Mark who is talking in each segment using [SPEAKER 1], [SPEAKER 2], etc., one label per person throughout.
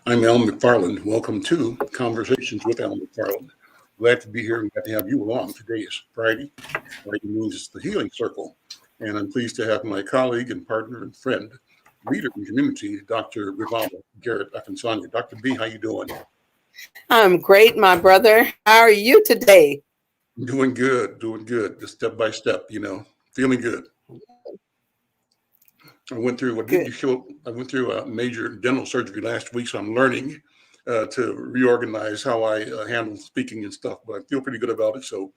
[SPEAKER 1] I'm Al McFarlane. Welcome to Conversations with Al McFarlane. Glad to be here and glad to have you along. Today is Friday. Friday means the Healing Circle. And I'm pleased to have my colleague and partner and friend, leader in community, Dr. Rivalo Garrett Akinsanya. Dr. B, how you doing?
[SPEAKER 2] I'm great, my brother. How are you today?
[SPEAKER 1] Doing good. Just step by step, feeling good. I went through
[SPEAKER 2] Good.
[SPEAKER 1] I went through a major dental surgery last week, so I'm learning to reorganize how I handle speaking and stuff. But I feel pretty good about it. So,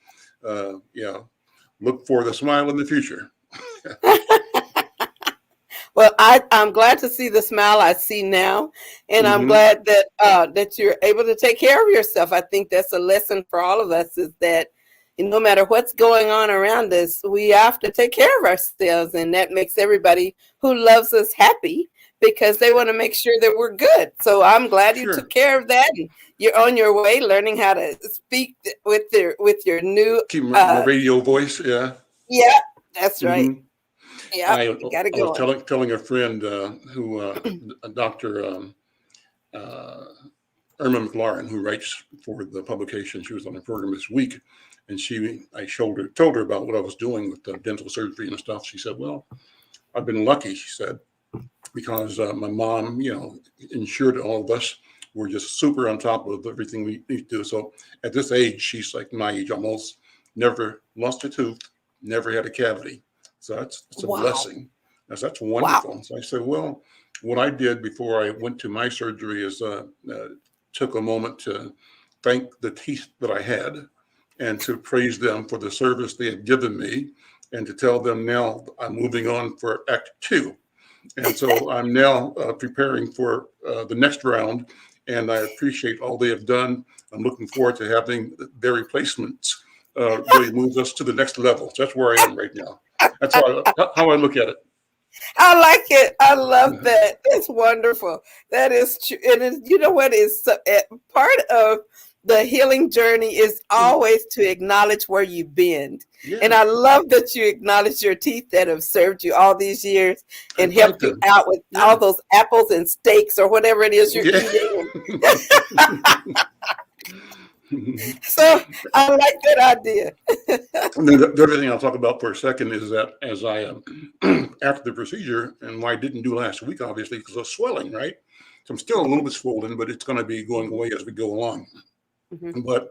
[SPEAKER 1] look for the smile in the future.
[SPEAKER 2] Well, I'm glad to see the smile I see now, and I'm glad that you're able to take care of yourself. I think that's a lesson for all of us: is that no matter what's going on around us, we have to take care of ourselves, and that makes everybody who loves us happy because they want to make sure that we're good. So I'm glad you took care of that, and you're on your way learning how to speak with your new
[SPEAKER 1] keep my radio voice. Yeah,
[SPEAKER 2] that's right. Yeah,
[SPEAKER 1] I
[SPEAKER 2] gotta go.
[SPEAKER 1] was telling a friend Dr. Irma McLaurin, who writes for the publication. She was on the program this week, and I told her about what I was doing with the dental surgery and stuff. She said, "Well, I've been lucky," she said, "because my mom, insured all of us. We're just super on top of everything we need to do. So at this age, she's like my age almost, never lost a tooth, never had a cavity. So that's a blessing. That's wonderful."
[SPEAKER 2] Wow.
[SPEAKER 1] So I said, well, what I did before I went to my surgery is took a moment to thank the teeth that I had and to praise them for the service they had given me and to tell them now I'm moving on for Act 2. And so I'm now preparing for the next round, and I appreciate all they have done. I'm looking forward to having their replacements really moves us to the next level. So that's where I am right now. That's how I look at it.
[SPEAKER 2] I like it. I love that. That's wonderful. That is true. And you know what is part of the healing journey is always to acknowledge where you've been. Yeah. And I love that you acknowledge your teeth that have served you all these years and helped you out with all those apples and steaks or whatever it is you're eating. So I like that idea.
[SPEAKER 1] The other thing I'll talk about for a second is that as I after the procedure, and why I didn't do last week, obviously, because of swelling, right? So I'm still a little bit swollen, but it's going to be going away as we go along. But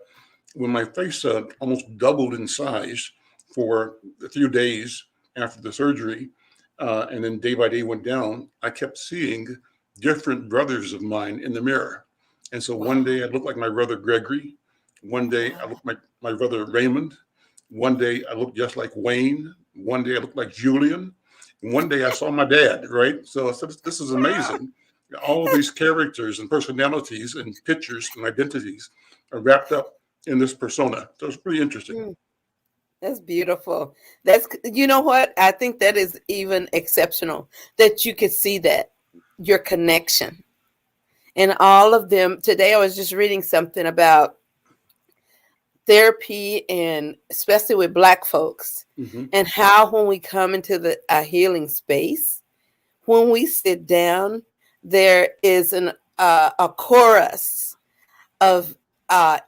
[SPEAKER 1] when my face almost doubled in size for a few days after the surgery, and then day by day went down, I kept seeing different brothers of mine in the mirror. And so one day I looked like my brother Gregory. One day I looked like my brother Raymond. One day I looked just like Wayne. One day I looked like Julian. And one day I saw my dad, right? So I said, this is amazing. All of these characters and personalities and pictures and identities are wrapped up in this persona. So it's pretty interesting.
[SPEAKER 2] That's beautiful. You know what? I think that is even exceptional that you could see that, your connection. And all of them, today I was just reading something about therapy and especially with Black folks and how when we come into a healing space, when we sit down, there is a chorus of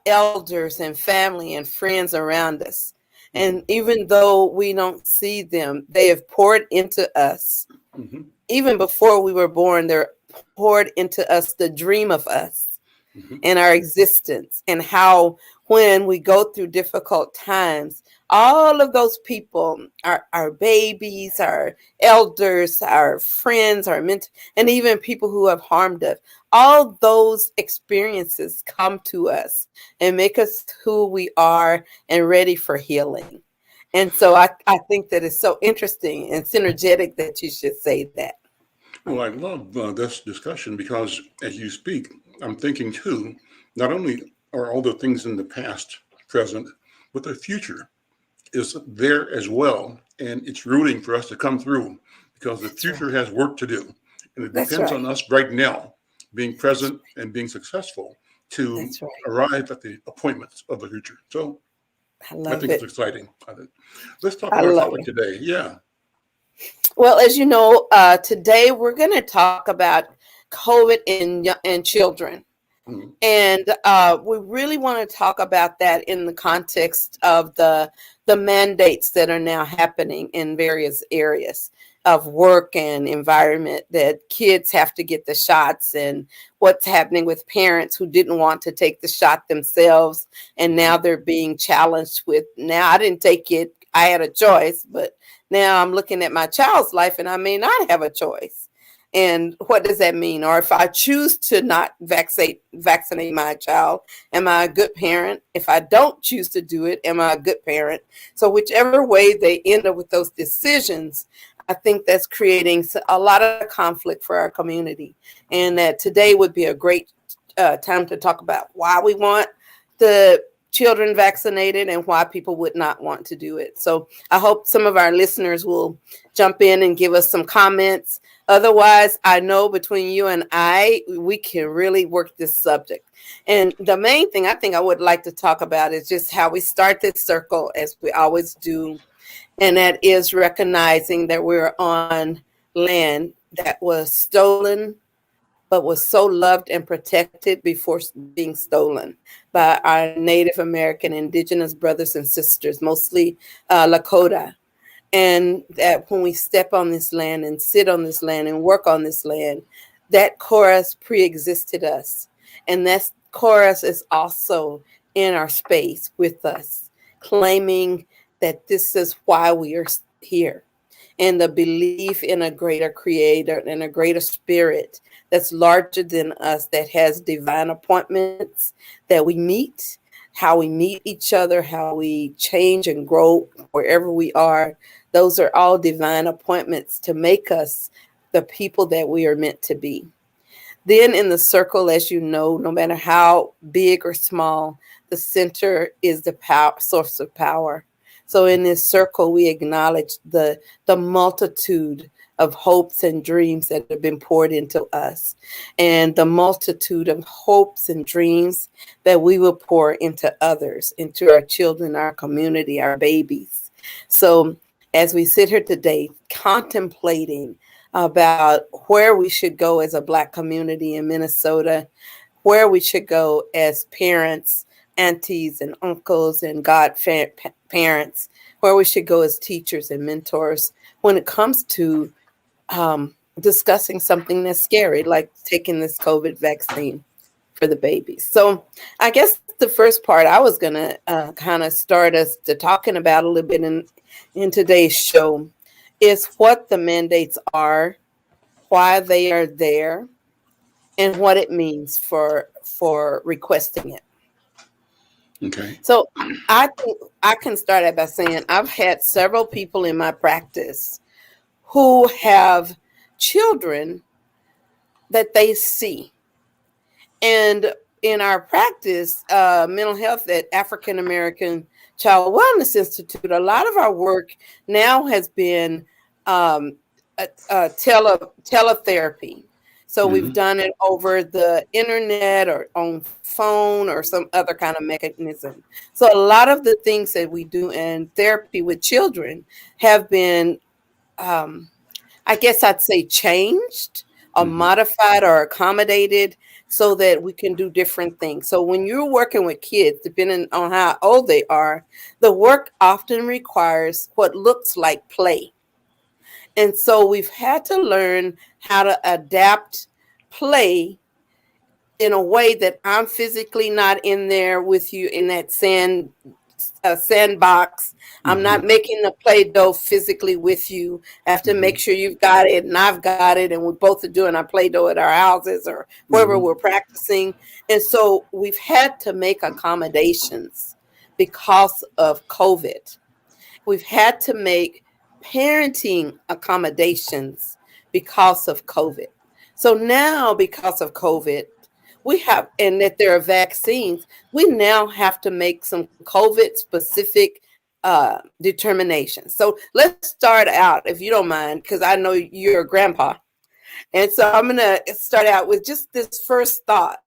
[SPEAKER 2] elders and family and friends around us. And even though we don't see them, they have poured into us. Even before we were born, they're poured into us the dream of us and our existence, and how when we go through difficult times, all of those people, our babies, our elders, our friends, our mentors, and even people who have harmed us, all those experiences come to us and make us who we are and ready for healing. And so I think that it's so interesting and synergetic that you should say that.
[SPEAKER 1] Well, I love this discussion because as you speak, I'm thinking too, not only are all the things in the past present, but the future is there as well. And it's rooting for us to come through because the future has work to do. And it depends on us right now being present and being successful to arrive at the appointments of the future. So I think it's exciting. Let's talk about our topic today. Yeah.
[SPEAKER 2] Well, as you know, today we're going to talk about COVID in children.
[SPEAKER 1] Mhm.
[SPEAKER 2] And we really want to talk about that in the context of the mandates that are now happening in various areas of work and environment, that kids have to get the shots, and what's happening with parents who didn't want to take the shot themselves, and now they're being challenged with, now I didn't take it, I had a choice, but now I'm looking at my child's life and I may not have a choice. And what does that mean? Or if I choose to not vaccinate my child, am I a good parent? If I don't choose to do it, am I a good parent? So whichever way they end up with those decisions, I think that's creating a lot of conflict for our community. And that today would be a great time to talk about why we want the children vaccinated and why people would not want to do it. So I hope some of our listeners will jump in and give us some comments. Otherwise, I know between you and I, we can really work this subject. And the main thing I think I would like to talk about is just how we start this circle, as we always do. And that is recognizing that we're on land that was stolen, but was so loved and protected before being stolen by our Native American indigenous brothers and sisters, mostly Lakota. And that when we step on this land and sit on this land and work on this land, that chorus pre-existed us. And that chorus is also in our space with us, claiming that this is why we are here. And the belief in a greater creator and a greater spirit that's larger than us, that has divine appointments that we meet, how we meet each other, how we change and grow wherever we are. Those are all divine appointments to make us the people that we are meant to be. Then in the circle, as you know, no matter how big or small, the center is the power, source of power. So in this circle, we acknowledge the multitude of hopes and dreams that have been poured into us, and the multitude of hopes and dreams that we will pour into others, into our children, our community, our babies. So as we sit here today, contemplating about where we should go as a Black community in Minnesota, where we should go as parents, aunties and uncles and parents, where we should go as teachers and mentors when it comes to discussing something that's scary, like taking this COVID vaccine for the babies. So I guess the first part I was going to kind of start us to talking about a little bit in today's show is what the mandates are, why they are there, and what it means for requesting it.
[SPEAKER 1] Okay.
[SPEAKER 2] So I think I can start out by saying I've had several people in my practice who have children that they see. And in our practice, mental health at African American Child Wellness Institute, a lot of our work now has been teletherapy. So we've done it over the internet or on phone or some other kind of mechanism. So a lot of the things that we do in therapy with children have been, I guess I'd say, changed or modified or accommodated so that we can do different things. So when you're working with kids, depending on how old they are, the work often requires what looks like play. And so we've had to learn how to adapt play in a way that I'm physically not in there with you in that sandbox. I'm not making the Play-Doh physically with you. I have to make sure you've got it and I've got it, and we both are doing our Play-Doh at our houses or wherever we're practicing. And so we've had to make accommodations because of COVID. We've had to make parenting accommodations because of COVID. So now, because of COVID, we have, and that there are vaccines, we now have to make some COVID specific determinations. So let's start out, if you don't mind, because I know you're a grandpa. And so I'm going to start out with just this first thought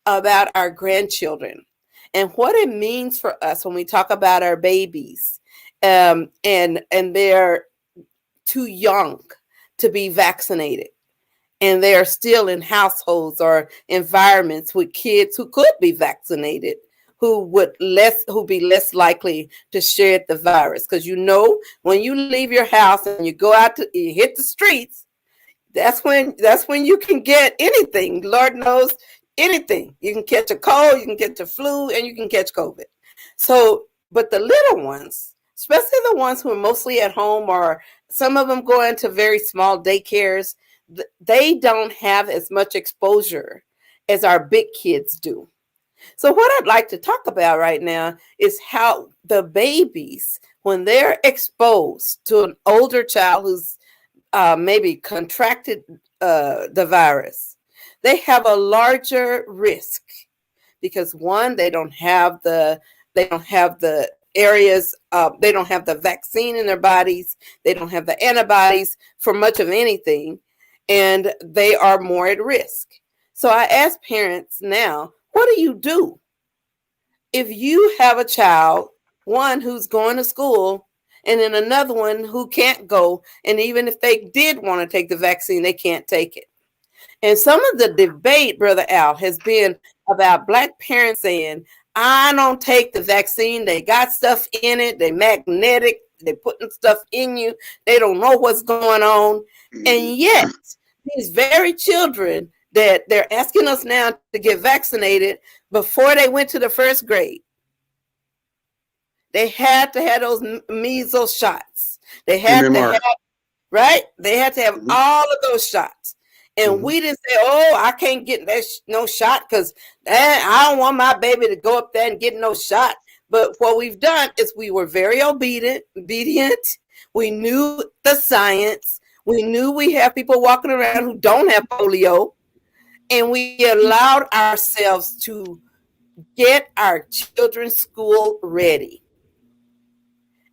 [SPEAKER 2] about our grandchildren and what it means for us when we talk about our babies. And they're too young to be vaccinated. and they are still in households or environments with kids who could be vaccinated, who be less likely to share the virus. Because when you leave your house and you go out you hit the streets, that's when you can get anything. Lord knows, anything. You can catch a cold, you can catch a flu, and you can catch COVID. So, but the little ones, especially the ones who are mostly at home, or some of them go into very small daycares, they don't have as much exposure as our big kids do. So what I'd like to talk about right now is how the babies, when they're exposed to an older child who's maybe contracted the virus, they have a larger risk because one, they don't have the areas, they don't have the vaccine in their bodies, they don't have the antibodies for much of anything, and they are more at risk. So I ask parents now, what do you do if you have a child, one who's going to school, and then another one who can't go, and even if they did want to take the vaccine, they can't take it? And some of the debate, Brother Al, has been about Black parents saying, I don't take the vaccine. They got stuff in it. They magnetic. They putting stuff in you. They don't know what's going on. And yet, these very children that they're asking us now to get vaccinated before they went to the first grade, they had to have those measles shots. They had to have, right? They had to have all of those shots. And we didn't say, oh, I can't get no shot because I don't want my baby to go up there and get no shot. But what we've done is we were very obedient. We knew the science. We knew we have people walking around who don't have polio. And we allowed ourselves to get our children's school ready.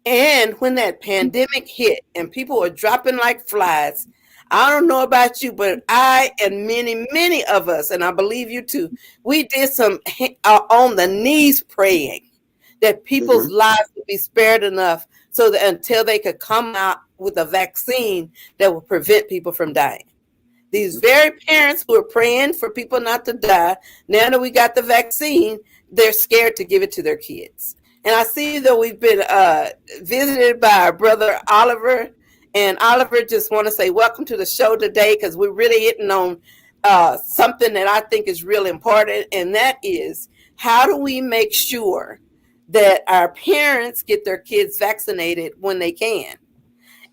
[SPEAKER 2] And when that pandemic hit and people were dropping like flies, I don't know about you, but I and many of us, and I believe you too, we did some on the knees praying that people's lives would be spared enough so that until they could come out with a vaccine that will prevent people from dying. These very parents who are praying for people not to die, now that we got the vaccine, they're scared to give it to their kids. And I see that we've been visited by our brother Oliver. And Oliver, just want to say welcome to the show today, because we're really hitting on something that I think is really important. And that is, how do we make sure that our parents get their kids vaccinated when they can?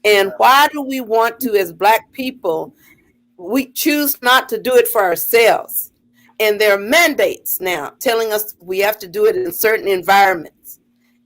[SPEAKER 2] And why do we want to, as Black people, we choose not to do it for ourselves? And there are mandates now telling us we have to do it in certain environments,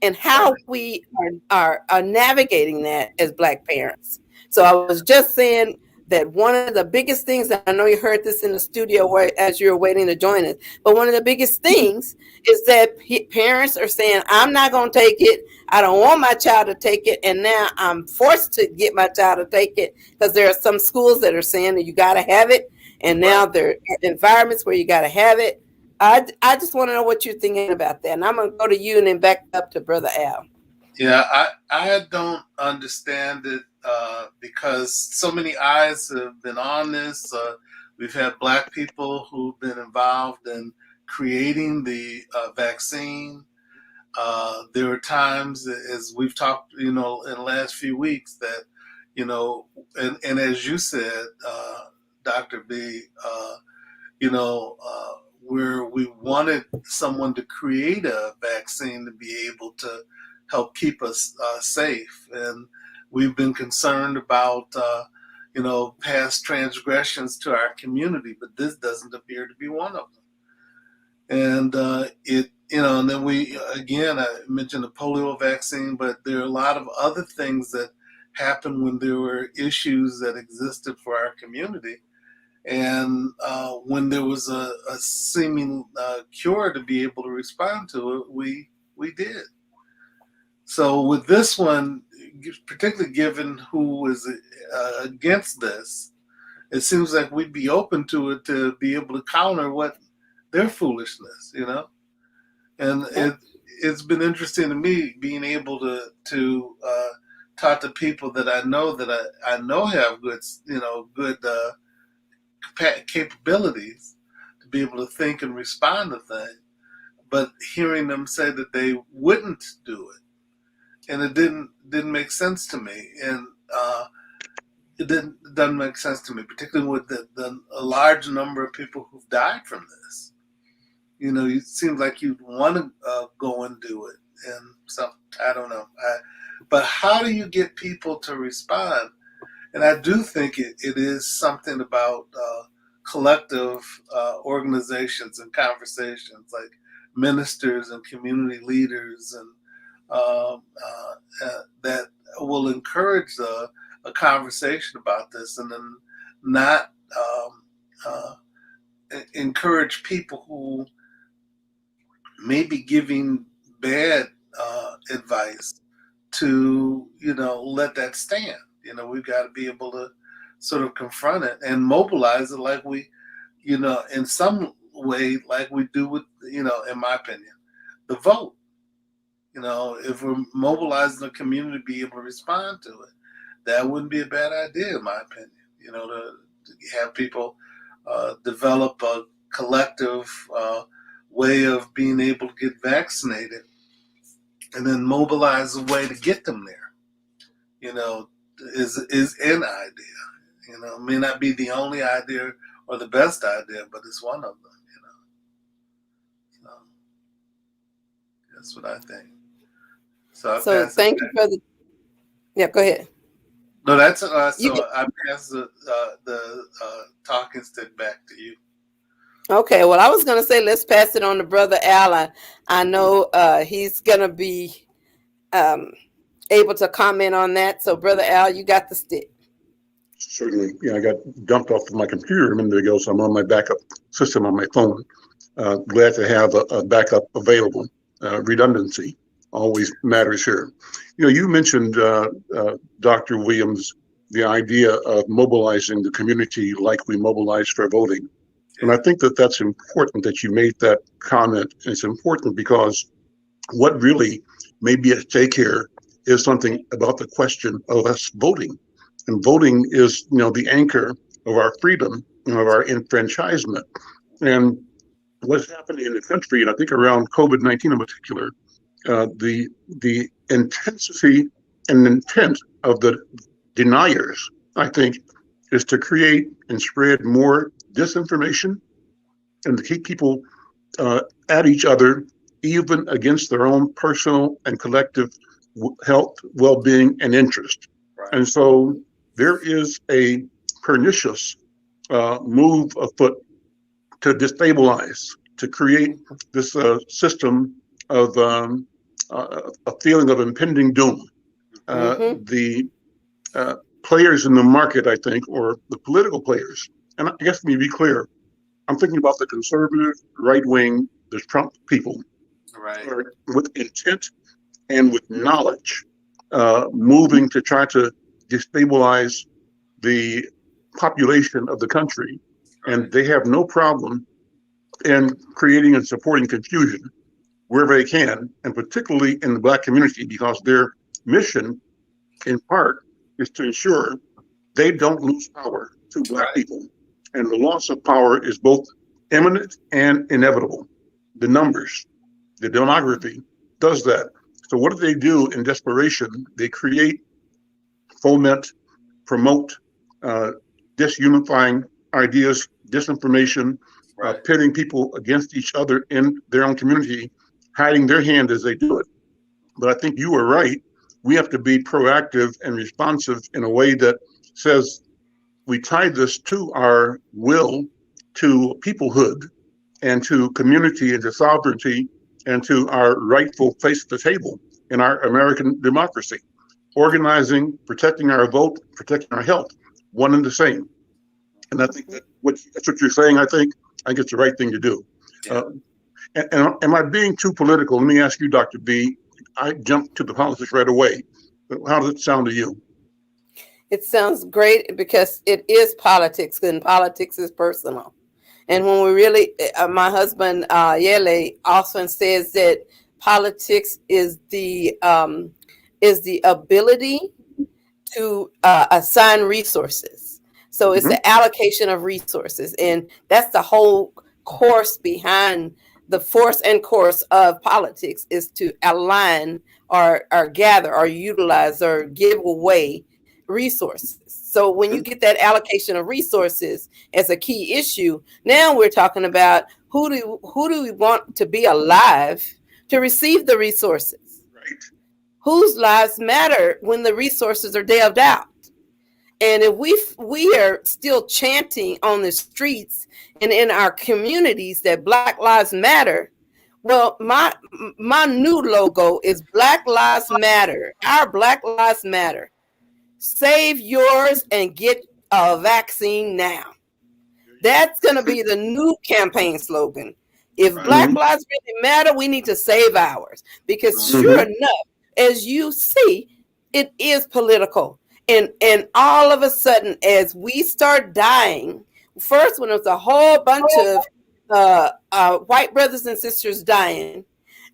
[SPEAKER 2] and how we are navigating that as Black parents. So I was just saying that one of the biggest things, that I know you heard this in the studio as you were waiting to join us, but one of the biggest things is that parents are saying, I'm not going to take it. I don't want my child to take it. And now I'm forced to get my child to take it because there are some schools that are saying that you got to have it. And now there are environments where you got to have it. I just want to know what you're thinking about that. And I'm going to go to you and then back up to Brother Al.
[SPEAKER 3] Yeah, I don't understand it because so many eyes have been on this. We've had Black people who've been involved in creating the vaccine. There are times, as we've talked, in the last few weeks, that, and as you said, Dr. B, where we wanted someone to create a vaccine to be able to help keep us safe. And we've been concerned about, past transgressions to our community, but this doesn't appear to be one of them. And and then I mentioned the polio vaccine, but there are a lot of other things that happened when there were issues that existed for our community. And when there was a seeming cure to be able to respond to it, we did. So with this one, particularly given who is against this, it seems like we'd be open to it to be able to counter what their foolishness, And it's been interesting to me being able to talk to people that I know have good capabilities to be able to think and respond to things, but hearing them say that they wouldn't do it, and it didn't make sense to me, and it doesn't make sense to me, particularly with a large number of people who've died from this. It seems like you'd want to go and do it, and so I don't know. But how do you get people to respond? And I do think it is something about collective organizations and conversations, like ministers and community leaders, and that will encourage a conversation about this, and then not encourage people who may be giving bad advice to let that stand. We've got to be able to sort of confront it and mobilize it, like we, in some way, like we do with, in my opinion, the vote. If we're mobilizing the community to be able to respond to it, that wouldn't be a bad idea, in my opinion. To have people develop a collective way of being able to get vaccinated, and then mobilize a way to get them there. Is an idea. It may not be the only idea or the best idea, but it's one of them. So that's what I think.
[SPEAKER 2] So thank you for the. Yeah, go ahead.
[SPEAKER 3] No, that's so I pass the talking stick back to you.
[SPEAKER 2] Okay, well, I was going to say, let's pass it on to Brother Al. I know he's going to be able to comment on that. So, Brother Al, you got the stick.
[SPEAKER 1] Certainly. Yeah, I got dumped off of my computer a minute ago, so I'm on my backup system on my phone. Glad to have a backup available. Redundancy always matters here. You mentioned, Dr. Williams, the idea of mobilizing the community like we mobilize for voting. And I think that that's important that you made that comment. It's important because what really may be at stake here is something about the question of us voting. And voting is, the anchor of our freedom and of our enfranchisement. And what's happening in the country, and I think around COVID-19 in particular, the intensity and intent of the deniers, I think, is to create and spread more disinformation and to keep people at each other, even against their own personal and collective health, well-being, and interest. Right. And so there is a pernicious move afoot to destabilize, to create this system of a feeling of impending doom. The players in the market, I think, or the political players, and I guess let me be clear, I'm thinking about the conservative, right-wing, the Trump people, right, with intent and with knowledge, moving to try to destabilize the population of the country. Right. And they have no problem in creating and supporting confusion wherever they can, and particularly in the Black community, because their mission, in part, is to ensure they don't lose power to Black people. And the loss of power is both imminent and inevitable. The numbers, the demography does that. So what do they do in desperation? They create, foment, promote disunifying ideas, disinformation, pitting people against each other in their own community, hiding their hand as they do it. But I think you were right. We have to be proactive and responsive in a way that says we tie this to our will, to peoplehood, and to community, and to sovereignty, and to our rightful place at the table in our American democracy. Organizing, protecting our vote, protecting our health, one and the same. And I think that's what you're saying. I think it's the right thing to do. Yeah. And am I being too political? Let me ask you, Dr. B. I jumped to the politics right away. How does it sound to you?
[SPEAKER 2] It sounds great because it is politics, and politics is personal. And when we really, my husband Yele often says that politics is the ability to assign resources. So it's the allocation of resources. And that's the whole course behind the force and course of politics, is to align or gather or utilize or give away resources. So when you get that allocation of resources as a key issue, now we're talking about who do we want to be alive to receive the resources?
[SPEAKER 1] Right.
[SPEAKER 2] Whose lives matter when the resources are delved out? And if we are still chanting on the streets and in our communities that Black Lives Matter, well, my new logo is Black Lives Matter. Our Black Lives Matter. Save yours and get a vaccine now. That's going to be the new campaign slogan. If Black lives really matter, we need to save ours. Because sure enough, as you see, it is political. And all of a sudden, as we start dying, first when it was a whole bunch of white brothers and sisters dying,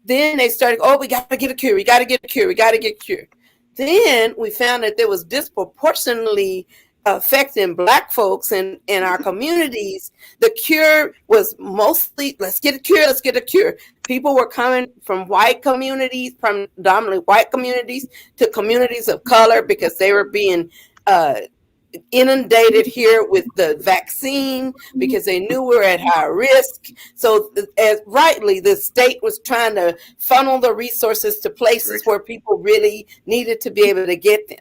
[SPEAKER 2] then they started, oh, we got to get a cure. We got to get a cure. We got to get a cure. Then we found that there was disproportionately affecting Black folks in our communities. The cure was mostly, let's get a cure, let's get a cure. People were coming from white communities, predominantly white communities, to communities of color because they were being inundated here with the vaccine because they knew we were at high risk. So as rightly, the state was trying to funnel the resources to places where people really needed to be able to get them.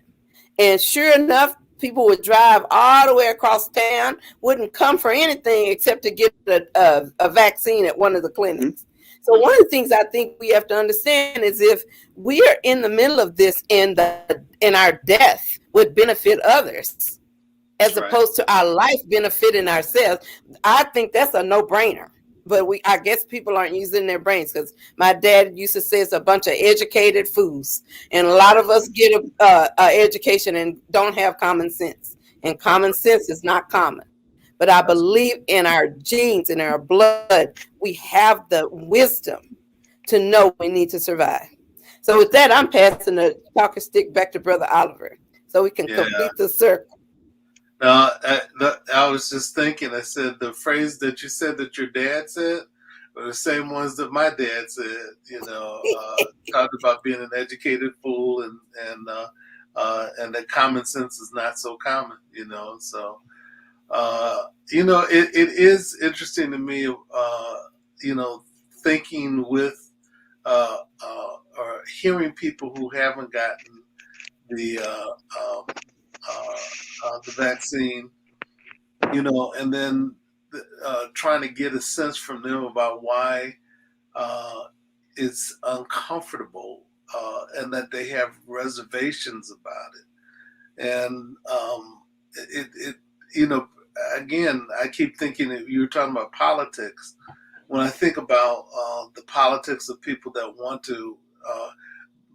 [SPEAKER 2] And sure enough, people would drive all the way across town, wouldn't come for anything except to get a vaccine at one of the clinics. So one of the things I think we have to understand is if we are in the middle of this and our death would benefit others, as opposed to our life benefiting ourselves, I think that's a no-brainer. But I guess people aren't using their brains, because my dad used to say it's a bunch of educated fools. And a lot of us get a education and don't have common sense. And common sense is not common. But I believe in our genes, in our blood, we have the wisdom to know we need to survive. So with that, I'm passing the talking stick back to Brother Oliver so we can complete the circle.
[SPEAKER 3] I was just thinking, I said the phrase that you said that your dad said were the same ones that my dad said, talked about being an educated fool and that common sense is not so common, so, it is interesting to me, thinking with, or hearing people who haven't gotten the vaccine, and then trying to get a sense from them about why it's uncomfortable and that they have reservations about it. And again, I keep thinking that you were talking about politics. When I think about the politics of people that want to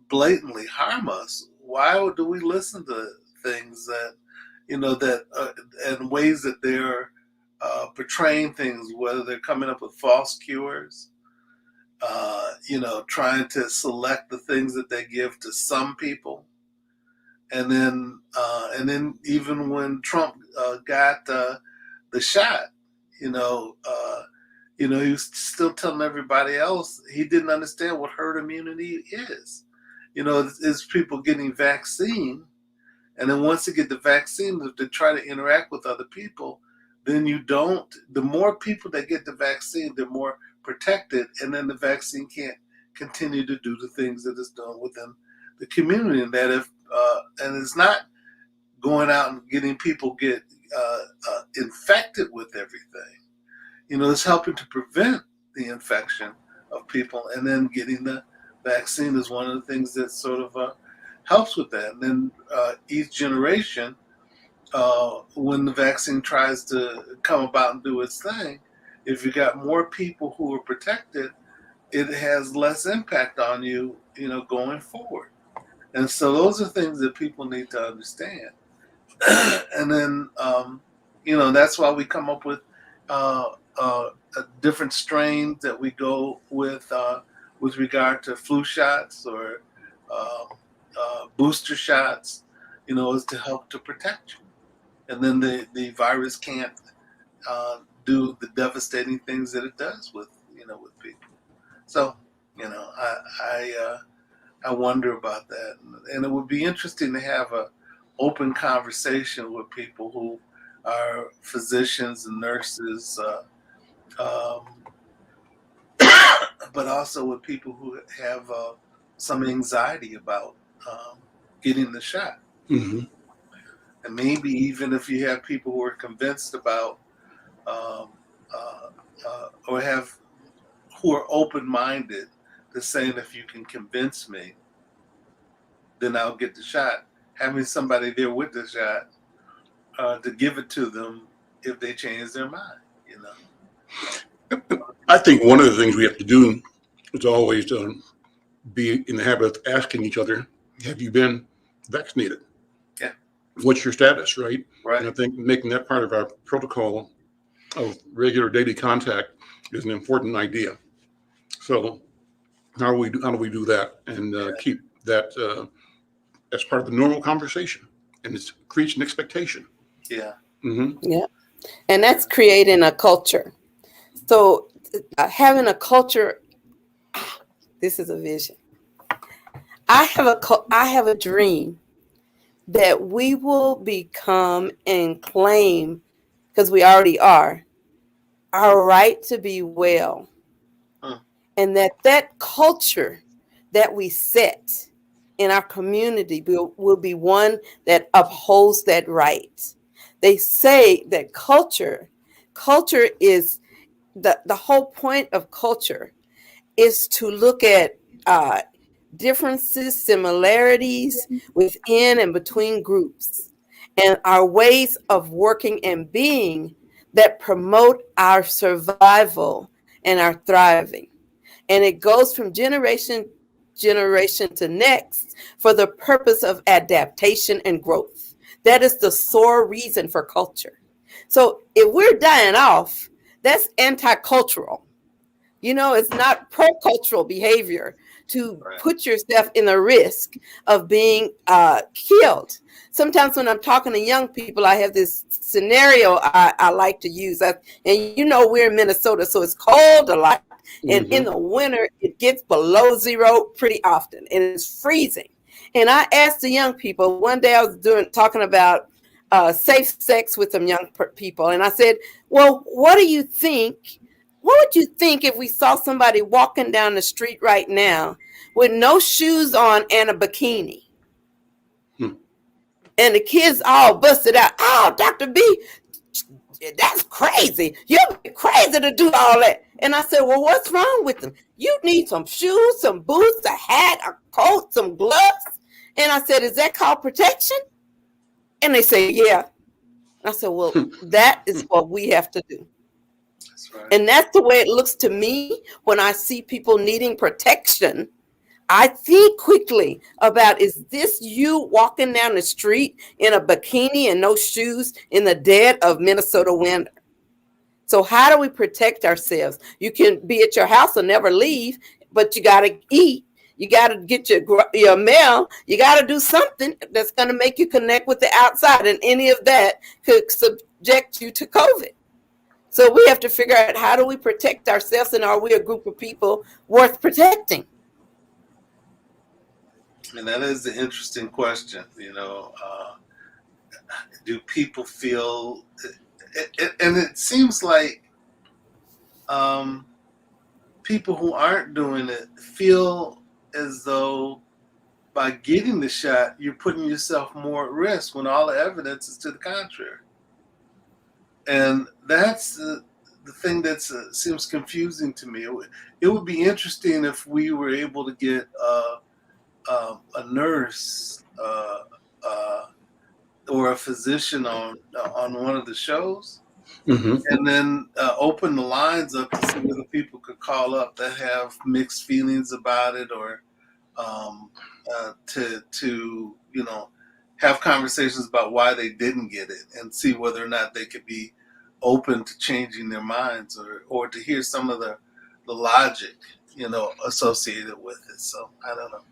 [SPEAKER 3] blatantly harm us, why do we listen to things that, and ways that they're portraying things, whether they're coming up with false cures, trying to select the things that they give to some people. And then even when Trump got the shot, he was still telling everybody else he didn't understand what herd immunity is. It's people getting vaccine. And then once they get the vaccine, if they try to interact with other people, then the more people that get the vaccine, they're more protected. And then the vaccine can't continue to do the things that it's done within the community. And that and it's not going out and getting people get infected with everything. It's helping to prevent the infection of people. And then getting the vaccine is one of the things that sort of helps with that. And then each generation, when the vaccine tries to come about and do its thing, if you got more people who are protected, it has less impact on you, going forward. And so those are things that people need to understand. And then, that's why we come up with different strains that we go with regard to flu shots or booster shots, is to help to protect you. and then the virus can't do the devastating things that it does with with people. So I wonder about that, and it would be interesting to have a open conversation with people who are physicians and nurses, um, but also with people who have some anxiety about getting the shot.
[SPEAKER 1] Mm-hmm.
[SPEAKER 3] And maybe even if you have people who are convinced about or who are open-minded to saying, if you can convince me, then I'll get the shot. Having somebody there with the shot to give it to them if they change their mind,
[SPEAKER 1] I think one of the things we have to do is always be in the habit of asking each other, have you been vaccinated?
[SPEAKER 3] Yeah.
[SPEAKER 1] What's your status, right?
[SPEAKER 3] Right.
[SPEAKER 1] And I think making that part of our protocol of regular daily contact is an important idea. So how do we do that and keep that as part of the normal conversation? And it creates an expectation.
[SPEAKER 3] Yeah.
[SPEAKER 1] Mm-hmm.
[SPEAKER 2] Yeah. And that's creating a culture. So having a culture, this is a vision. I have a dream that we will become and claim, because we already are, our right to be well. And that culture that we set in our community will be one that upholds that right. They say that culture is the whole point of culture is to look at differences, similarities within and between groups, and our ways of working and being that promote our survival and our thriving. And it goes from generation to next for the purpose of adaptation and growth. That is the sole reason for culture. So if we're dying off, that's anti-cultural. It's not pro-cultural behavior to put yourself in the risk of being killed. Sometimes when I'm talking to young people, I have this scenario I like to use. And we're in Minnesota, so it's cold a lot. And in the winter, it gets below zero pretty often, and it's freezing. And I asked the young people, one day I was talking about safe sex with some young people. And I said, well, what would you think if we saw somebody walking down the street right now with no shoes on and a bikini? And the kids all busted out. Oh, Dr. B, that's crazy. You're crazy to do all that. And I said, well, what's wrong with them? You need some shoes, some boots, a hat, a coat, some gloves. And I said, is that called protection? And they say, yeah. I said, well, that is what we have to do.
[SPEAKER 3] That's right.
[SPEAKER 2] And that's the way it looks to me when I see people needing protection. I think quickly about, is this you walking down the street in a bikini and no shoes in the dead of Minnesota winter? So how do we protect ourselves? You can be at your house and never leave, but you got to eat. You got to get your mail. You got to do something that's going to make you connect with the outside. And any of that could subject you to COVID. So we have to figure out, how do we protect ourselves, and are we a group of people worth protecting?
[SPEAKER 3] And that is the interesting question. Do people feel, and it seems like people who aren't doing it feel as though by getting the shot, you're putting yourself more at risk, when all the evidence is to the contrary. And that's the thing that seems confusing to me. It would be interesting if we were able to get a nurse or a physician on one of the shows, and then open the lines up to see whether people could call up that have mixed feelings about it, or to have conversations about why they didn't get it, and see whether or not they could be open to changing their minds, or to hear some of the logic associated with it. So I don't know.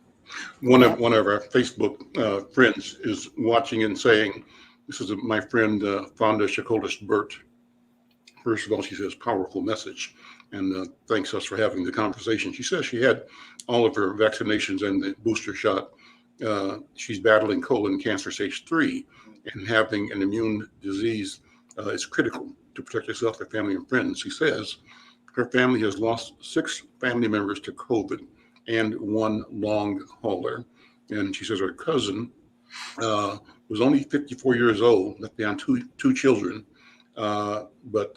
[SPEAKER 1] One of our Facebook friends is watching and saying, This is my friend Fonda Shakolis Burt. First of all, she says, powerful message, and thanks us for having the conversation. She says she had all of her vaccinations and the booster shot. She's battling colon cancer stage 3, and having an immune disease is critical to protect yourself, their family, and friends. She says her family has lost 6 family members to COVID and 1 long hauler. And she says her cousin was only 54 years old, left behind two children. But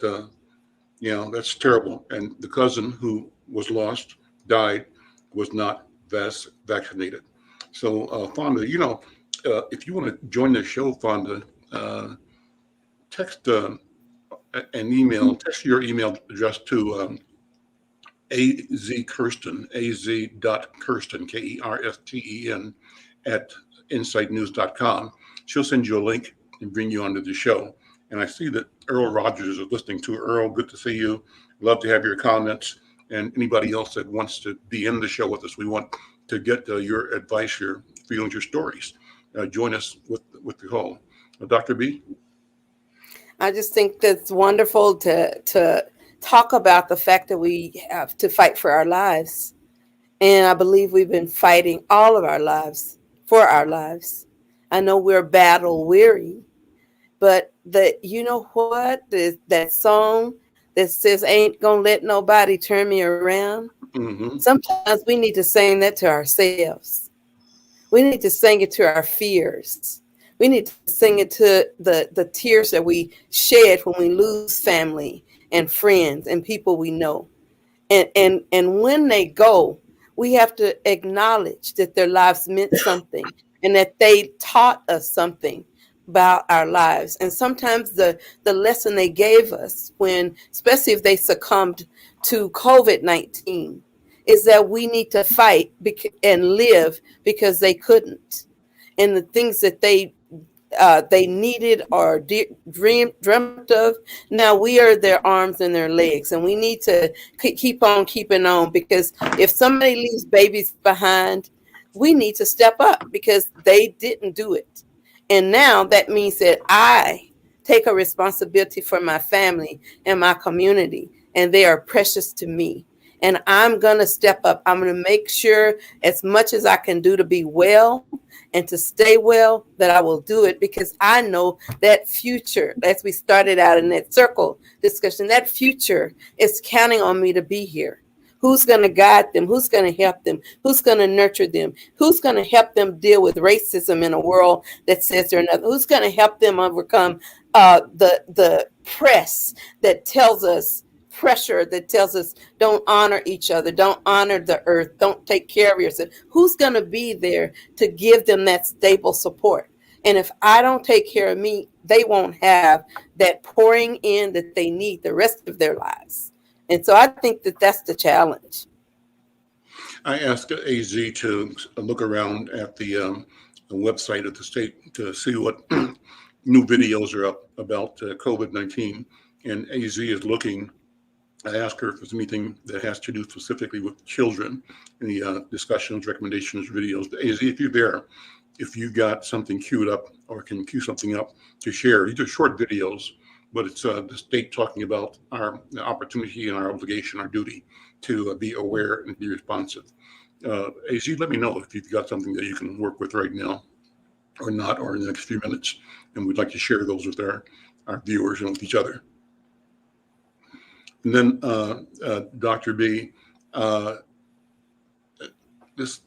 [SPEAKER 1] that's terrible. And the cousin who was lost, died, was not vaccinated. So, Fonda, if you want to join the show, Fonda, text text your email address to azkirsten, az.kirsten, Kersten, at insightnews.com. She'll send you a link and bring you onto the show. And I see that Earl Rogers is listening to. Earl, good to see you. Love to have your comments. And anybody else that wants to be in the show with us, we want to get your advice, your feelings, your stories. Join us with the call. Dr. B?
[SPEAKER 2] I just think that's wonderful to talk about the fact that we have to fight for our lives. And I believe we've been fighting all of our lives for our lives. I know we're battle weary, but that song that says, ain't gonna let nobody turn me around. Mm-hmm. Sometimes we need to sing that to ourselves. We need to sing it to our fears. We need to sing it to the tears that we shed when we lose family and friends and people we know. And when they go, we have to acknowledge that their lives meant something and that they taught us something about our lives. And sometimes the lesson they gave us, especially if they succumbed to COVID-19, is that we need to fight and live because they couldn't. And the things that they needed or dreamt of, now we are their arms and their legs, and we need to keep on keeping on, because if somebody leaves babies behind, we need to step up because they didn't do it. And now that means that I take a responsibility for my family and my community, and they are precious to me. And I'm going to step up. I'm going to make sure as much as I can do to be well and to stay well, that I will do it, because I know that future, as we started out in that circle discussion, that future is counting on me to be here. Who's going to guide them? Who's going to help them? Who's going to nurture them? Who's going to help them deal with racism in a world that says they're nothing? Who's going to help them overcome the press that tells us, pressure that tells us don't honor each other, don't honor the earth, don't take care of yourself? Who's going to be there to give them that stable support? And if I don't take care of me, they won't have that pouring in that they need the rest of their lives. And so I think that that's the challenge.
[SPEAKER 1] I asked AZ to look around at the website of the state to see what new videos are up about COVID-19. And AZ is looking. I asked her if there's anything that has to do specifically with children, any discussions, recommendations, videos. AZ, if you're there, if you got something queued up or can queue something up to share, these are short videos, but it's the state talking about our opportunity and our obligation, our duty to be aware and be responsive. AZ, let me know if you've got something that you can work with right now or not, or in the next few minutes. And we'd like to share those with our viewers and with each other. And then Dr. B, this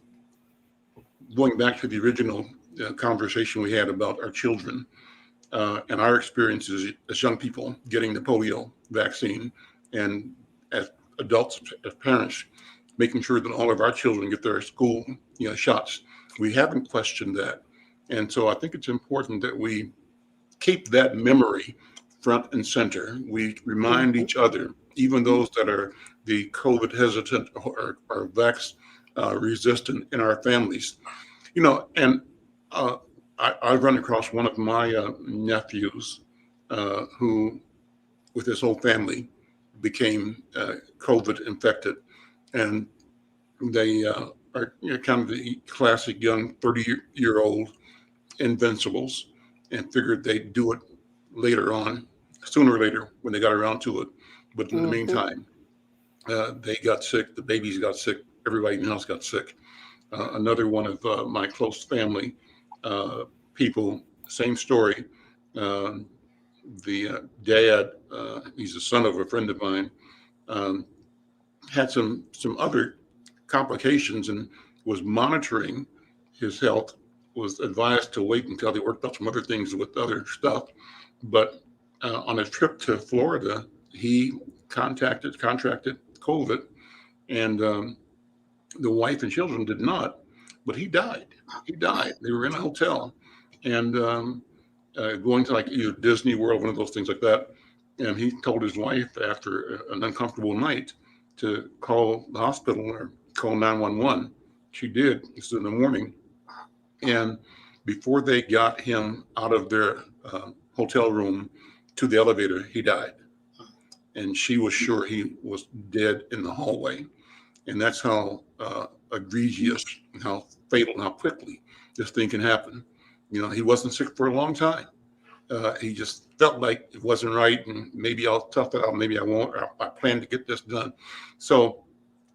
[SPEAKER 1] going back to the original conversation we had about our children and our experiences as young people getting the polio vaccine, and as adults, as parents, making sure that all of our children get their school shots. We haven't questioned that. And so I think it's important that we keep that memory front and center. We remind each other, even those that are the COVID hesitant or vax resistant in our families, and I've run across one of my nephews who, with his whole family, became COVID infected, and they are kind of the classic young 30-year-old invincibles. and figured they'd do it later on, sooner or later when they got around to it. But in the meantime, they got sick, the babies got sick, everybody in the house got sick. Another one of my close family people, same story. The dad, he's the son of a friend of mine, had some other complications and was monitoring his health, was advised to wait until they worked out some other things with other stuff. But on a trip to Florida, he contracted COVID, and the wife and children did not, but he died. They were in a hotel and going to like either Disney World, one of those things like that. And he told his wife after an uncomfortable night to call the hospital or call 911. She did. It's in the morning. And before they got him out of their hotel room to the elevator, he died. And she was sure he was dead in the hallway. And that's how egregious and how fatal and how quickly this thing can happen. You know, he wasn't sick for a long time. He just felt like it wasn't right, and maybe I'll tough it out, maybe I won't, or I plan to get this done. So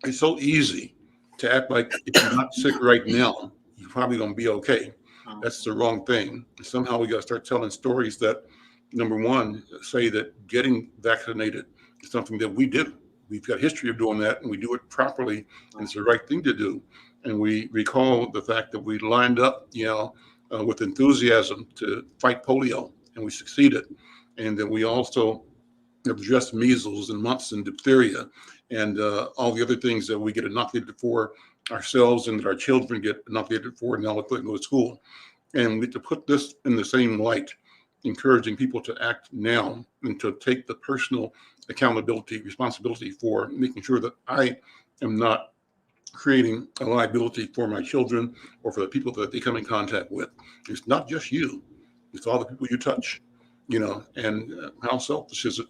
[SPEAKER 1] it's so easy to act like if you're not sick right now, you're probably going to be okay. That's the wrong thing. Somehow we got to start telling stories that, number one, say that getting vaccinated is something that we do. We've got a history of doing that, and we do it properly, and it's the right thing to do. And we recall the fact that we lined up, with enthusiasm to fight polio, and we succeeded. And then we also addressed measles and mumps and diphtheria and all the other things that we get inoculated for ourselves and that our children get inoculated for, and now we go to school. And we have to put this in the same light, encouraging people to act now and to take the personal accountability, responsibility for making sure that I am not creating a liability for my children or for the people that they come in contact with. It's not just you, it's all the people you touch, and how selfish is it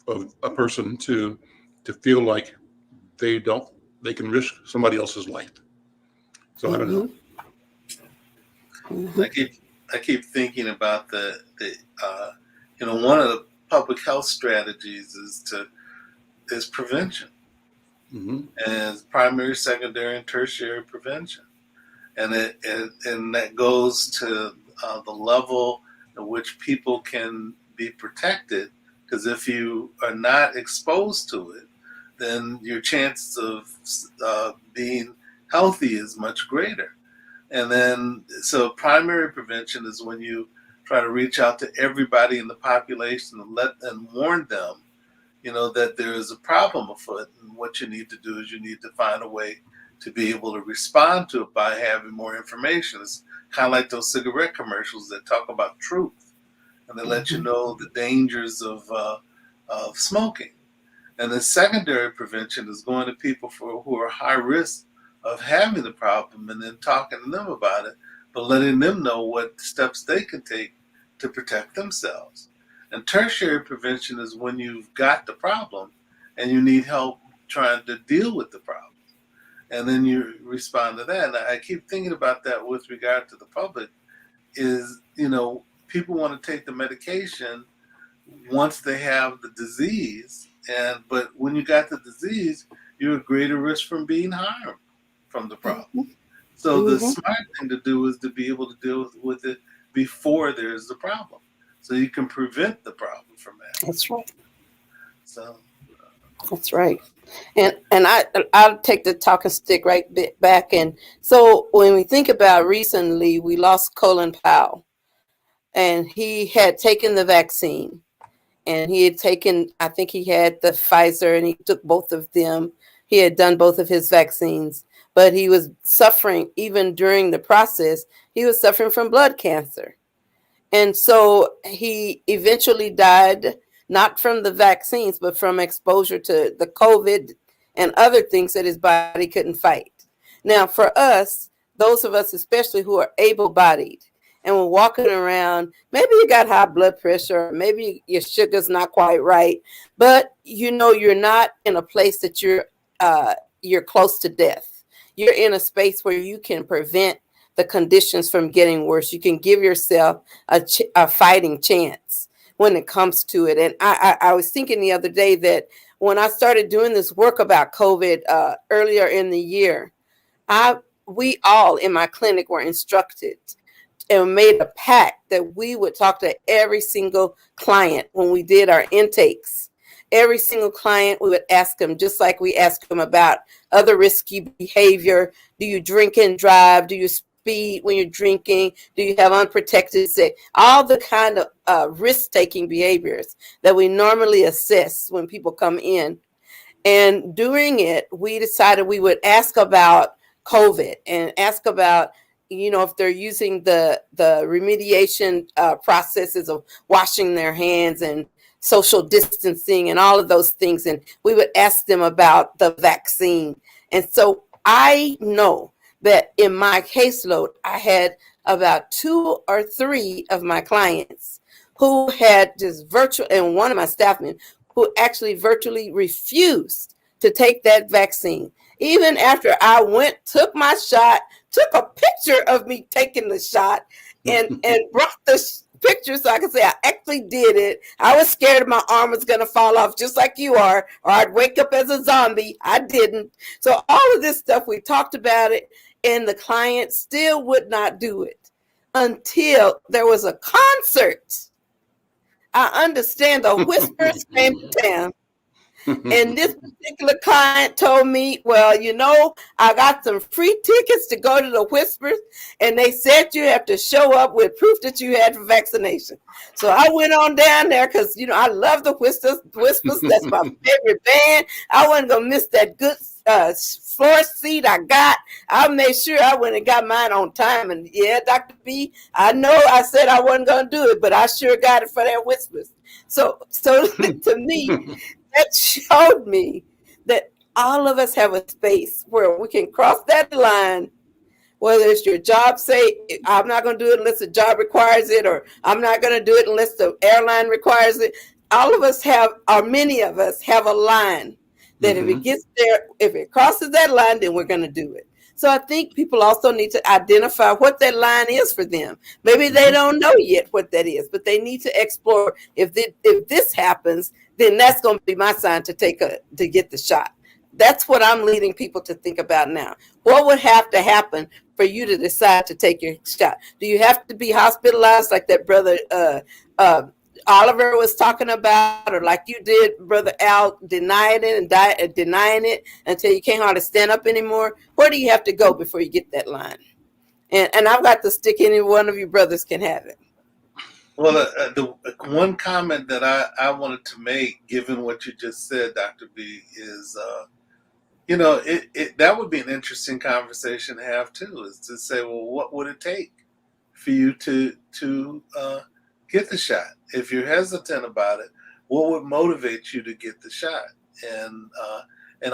[SPEAKER 1] of a person to feel like they can risk somebody else's life. So I don't know.
[SPEAKER 3] I keep thinking about the one of the public health strategies is prevention. And primary, secondary, and tertiary prevention, and that goes to the level at which people can be protected. Because if you are not exposed to it, then your chances of being healthy is much greater. And then, so primary prevention is when you try to reach out to everybody in the population and warn them, that there is a problem afoot, and what you need to do is you need to find a way to be able to respond to it by having more information. It's kind of like those cigarette commercials that talk about truth, and they let you know the dangers of smoking. And the secondary prevention is going to people who are high risk of having the problem, and then talking to them about it, but letting them know what steps they can take to protect themselves. And tertiary prevention is when you've got the problem and you need help trying to deal with the problem. And then you respond to that. And I keep thinking about that with regard to the public is, people want to take the medication once they have the disease. But when you got the disease, you're at greater risk from being harmed from the problem. So the smart thing to do is to be able to deal with it before there's the problem. So you can prevent the problem from happening.
[SPEAKER 2] That's right.
[SPEAKER 3] So
[SPEAKER 2] that's right. And I'll take the talking stick right back. And so when we think about recently, we lost Colin Powell, and he had taken the vaccine, and he had taken, I think he had the Pfizer, and he took both of them. He had done both of his vaccines, but he was suffering, even during the process, he was suffering from blood cancer. And so he eventually died, not from the vaccines, but from exposure to the COVID and other things that his body couldn't fight. Now, for us, those of us especially who are able-bodied, and we're walking around, maybe you got high blood pressure, or maybe your sugar's not quite right, but you're not in a place that you're close to death. You're in a space where you can prevent the conditions from getting worse. You can give yourself a fighting chance when it comes to it. And I was thinking the other day that when I started doing this work about COVID earlier in the year, we all in my clinic were instructed and made a pact that we would talk to every single client when we did our intakes. Every single client, we would ask them, just like we ask them about other risky behavior. Do you drink and drive? Do you speed when you're drinking? Do you have unprotected sex? All the kind of risk-taking behaviors that we normally assess when people come in. And during it, we decided we would ask about COVID and ask about, if they're using the remediation processes of washing their hands and social distancing and all of those things. And we would ask them about the vaccine. And so I know that in my caseload, I had about 2 or 3 of my clients who had just and one of my staffmen who actually virtually refused to take that vaccine. Even after I took my shot, took a picture of me taking the shot and brought the picture so I could say I actually did it. I was scared my arm was going to fall off just like you are, or I'd wake up as a zombie. I didn't. So all of this stuff, we talked about it, and the client still would not do it until there was a concert. I understand the whispers came down. And this particular client told me, well, I got some free tickets to go to the Whispers, and they said you have to show up with proof that you had vaccination. So I went on down there because, I love the Whispers. That's my favorite band. I wasn't going to miss that good floor seat I got. I made sure I went and got mine on time. And yeah, Dr. B, I know I said I wasn't going to do it, but I sure got it for that Whispers. So to me, that showed me that all of us have a space where we can cross that line, whether it's your job, say, I'm not going to do it unless the job requires it, or I'm not going to do it unless the airline requires it. All of us have, or many of us have a line that if it gets there, if it crosses that line, then we're going to do it. So I think people also need to identify what that line is for them. Maybe they don't know yet what that is, but they need to explore. If this happens, then that's going to be my sign to get the shot. That's what I'm leading people to think about now. What would have to happen for you to decide to take your shot? Do you have to be hospitalized like that brother Oliver was talking about, or like you did, Brother Al, denying it until you can't hardly stand up anymore? Where do you have to go before you get that line? And I've got to stick. Any one of you brothers can have it.
[SPEAKER 3] Well, the one comment that I wanted to make, given what you just said, Dr. B, is, that would be an interesting conversation to have too, is to say, well, what would it take for you to get the shot? If you're hesitant about it, what would motivate you to get the shot? And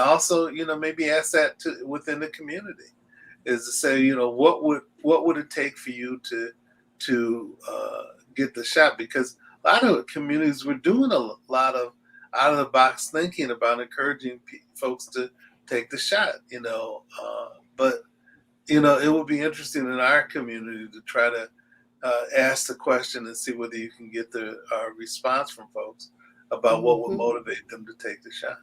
[SPEAKER 3] also, maybe ask that within the community, is to say, what would it take for you to get the shot? Because a lot of communities were doing a lot of out of the box thinking about encouraging folks to take the shot. But it would be interesting in our community to try to ask the question and see whether you can get the response from folks about what would motivate them to take the shot.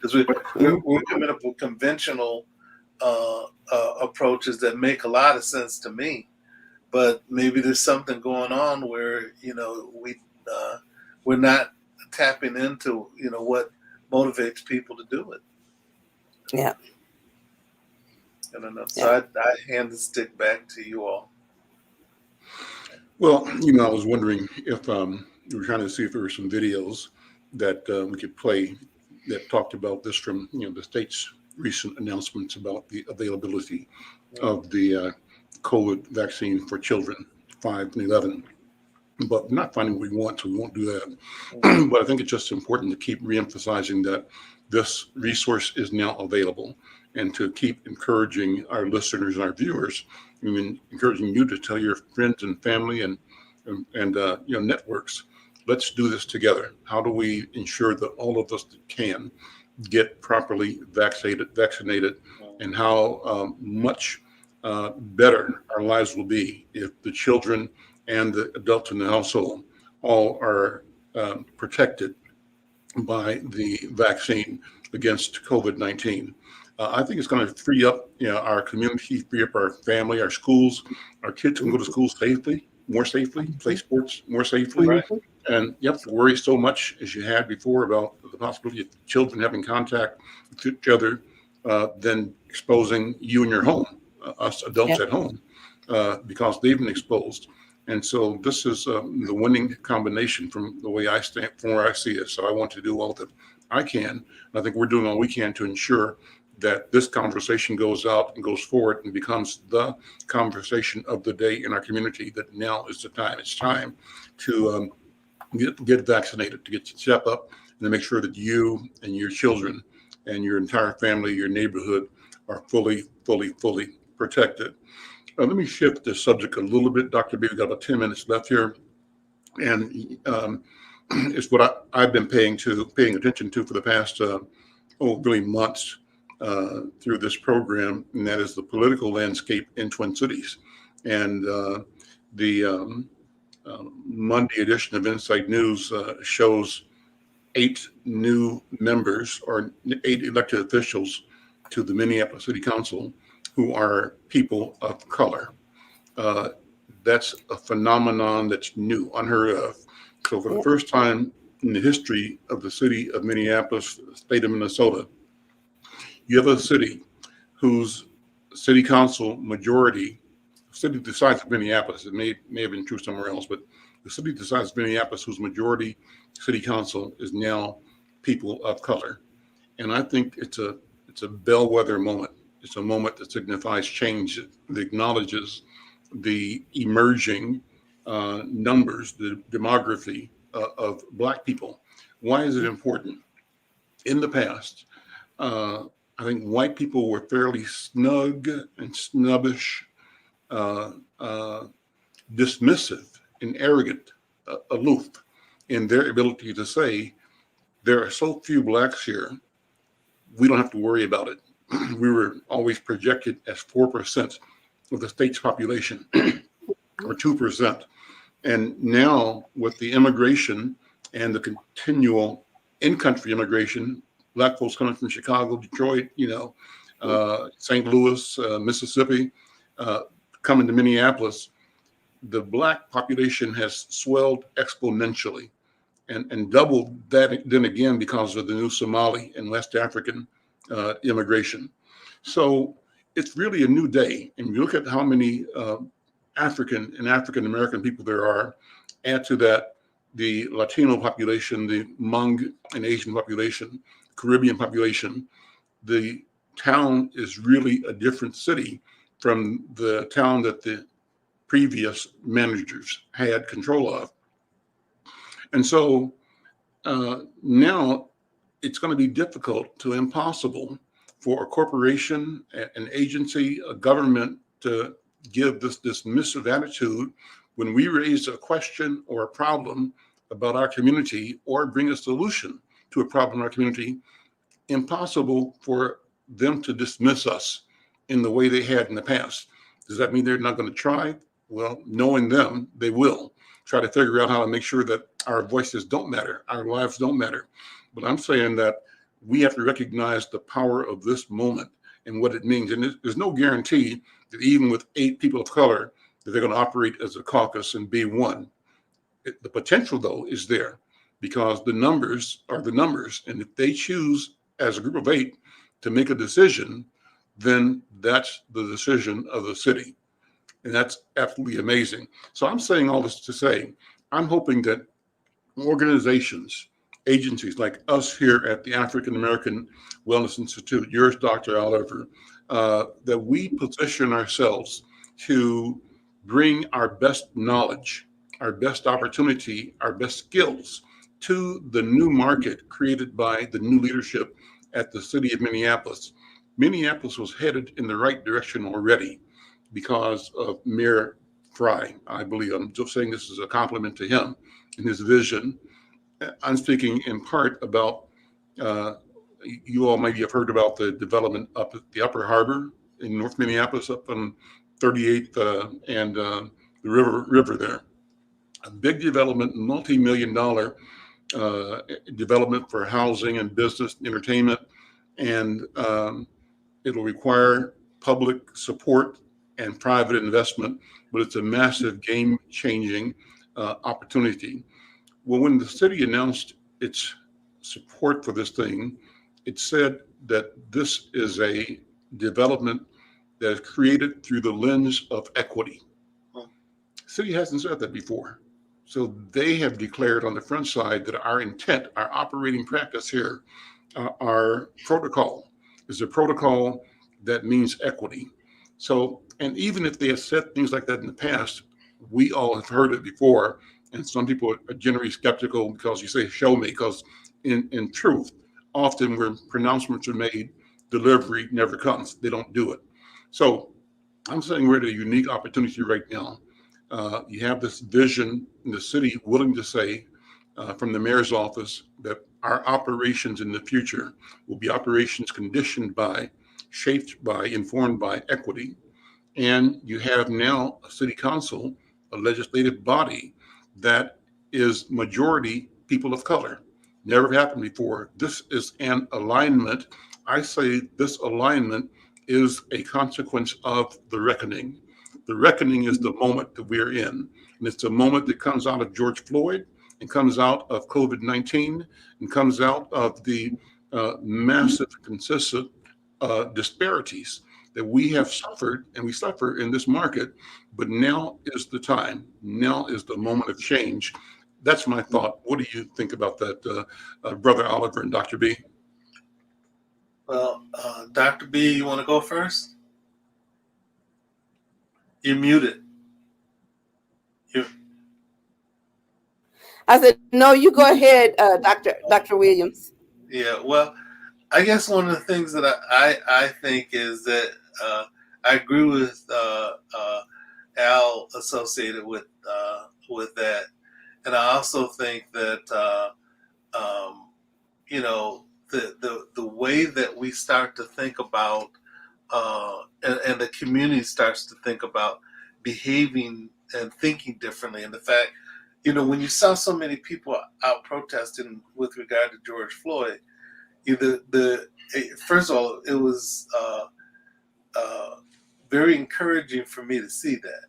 [SPEAKER 3] Because we're coming up with conventional approaches that make a lot of sense to me, but maybe there's something going on where we're not tapping into what motivates people to do it.
[SPEAKER 2] Yeah.
[SPEAKER 3] I don't know. So I hand the stick back to you all.
[SPEAKER 1] Well, I was wondering if we were trying to see if there were some videos that we could play that talked about this from the state's recent announcements about the availability of the COVID vaccine for children 5 and 11. But we're not finding what we want, so we won't do that. But I think it's just important to keep reemphasizing that this resource is now available, and to keep encouraging our listeners and our viewers, encouraging you to tell your friends and family and networks, let's do this together. How do we ensure that all of us that can get properly vaccinated and how much better our lives will be if the children and the adults in the household all are protected by the vaccine against COVID-19. I think it's going to free up, our community, free up our family, our schools. Our kids can go to school safely, more safely, play sports more safely,
[SPEAKER 3] Right.
[SPEAKER 1] and you have to worry so much as you had before about the possibility of children having contact with each other, then exposing you in your home, us adults at home, because they've been exposed. And so this is the winning combination from the way I stand, from where I see it. So I want to do all that I can. And I think we're doing all we can to ensure that this conversation goes out and goes forward and becomes the conversation of the day in our community, that now is the time. It's time to get vaccinated, to step up and to make sure that you and your children and your entire family, your neighborhood are fully protected. Let me shift the subject a little bit, Dr. B. We've got about 10 minutes left here. And it's what I've been paying attention to for the past, really months through this program, and that is the political landscape in Twin Cities. And the Monday edition of Inside News shows 8 new members, or 8 elected officials to the Minneapolis City Council who are people of color. That's a phenomenon that's new, unheard of. So for the first time in the history of the city of Minneapolis, the state of Minnesota, you have a city whose city council majority, city the size of Minneapolis, it may have been true somewhere else, but the city the size of Minneapolis, whose majority city council is now people of color. And I think it's a bellwether moment. It's a moment that signifies change, that acknowledges the emerging numbers, the demography of Black people. Why is it important? In the past, I think white people were fairly snug and snubbish, dismissive and arrogant, aloof in their ability to say, there are so few Blacks here, we don't have to worry about it. We were always projected as 4% of the state's population, or 2%. And now with the immigration and the continual in-country immigration, Black folks coming from Chicago, Detroit, St. Louis, Mississippi, coming to Minneapolis, the Black population has swelled exponentially and doubled that then again because of the new Somali and West African immigration. So it's really a new day. And you look at how many African and African-American people there are, add to that the Latino population, the Hmong and Asian population, Caribbean population, the town is really a different city from the town that the previous managers had control of. And so now it's going to be difficult to impossible for a corporation, an agency, a government to give this dismissive attitude when we raise a question or a problem about our community or bring a solution to a problem in our community. Impossible for them to dismiss us in the way they had in the past. Does that mean they're not going to try? Well, knowing them, they will try to figure out how to make sure that our voices don't matter, our lives don't matter. But I'm saying that we have to recognize the power of this moment and what it means. And there's no guarantee that even with 8 people of color, that they're going to operate as a caucus and be one. The potential, though, is there because the numbers are the numbers. And if they choose as a group of 8 to make a decision, then that's the decision of the city. And that's absolutely amazing. So I'm saying all this to say, I'm hoping that organizations, agencies like us here at the African American Wellness Institute, yours, Dr. Oliver, that we position ourselves to bring our best knowledge, our best opportunity, our best skills to the new market created by the new leadership at the city of Minneapolis. Minneapolis was headed in the right direction already because of Mayor Fry. I believe I'm just saying this is a compliment to him and his vision. I'm speaking in part about You all maybe have heard about the development up at the Upper Harbor in North Minneapolis, up on 38th and the river there. A big development, multi-million-dollar development for housing and business, entertainment, and it'll require public support and private investment, but it's a massive game-changing opportunity. Well, when the city announced its support for this thing, it said that this is a development that is created through the lens of equity. The city hasn't said that before. So they have declared on the front side that our intent, our operating practice here, our protocol is a protocol that means equity. So, and even if they have said things like that in the past, we all have heard it before. And some people are generally skeptical because you say, show me, because in truth, often when pronouncements are made, delivery never comes. They don't do it. So I'm saying we're at a unique opportunity right now. You have this vision in the city willing to say from the mayor's office that our operations in the future will be operations conditioned by, shaped by, informed by equity. And you have now a city council, a legislative body that is majority people of color. Never happened before. This is an alignment. I say this alignment is a consequence of the reckoning. The reckoning is the moment that we're in. And it's a moment that comes out of George Floyd and comes out of COVID-19 and comes out of the massive, consistent disparities that we have suffered and we suffer in this market. But now is the time. Now is the moment of change. That's my thought. What do you think about that, Brother Oliver and Dr. B?
[SPEAKER 3] Well, Dr. B, you want to go first? You're muted.
[SPEAKER 2] I said, no, you go ahead, Dr. Williams.
[SPEAKER 3] Yeah, well, I guess one of the things that I think is that I agree with Al associated with that, and I also think that you know, the way that we start to think about and the community starts to think about behaving and thinking differently, and the fact, you know, when you saw so many people out protesting with regard to George Floyd, first of all, it was very encouraging for me to see that.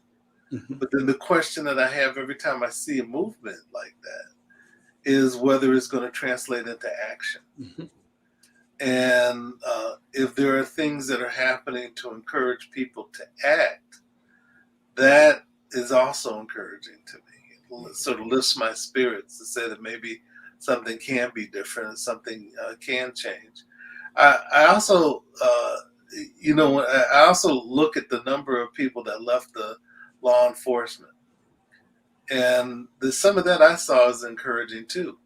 [SPEAKER 3] Mm-hmm. But then the question that I have every time I see a movement like that is whether it's going to translate into action. Mm-hmm. And if there are things that are happening to encourage people to act, that is also encouraging to me. It sort of lifts my spirits to say that maybe something can be different and something can change. I also, you know, I also look at the number of people that left the law enforcement. And some of that I saw is encouraging too,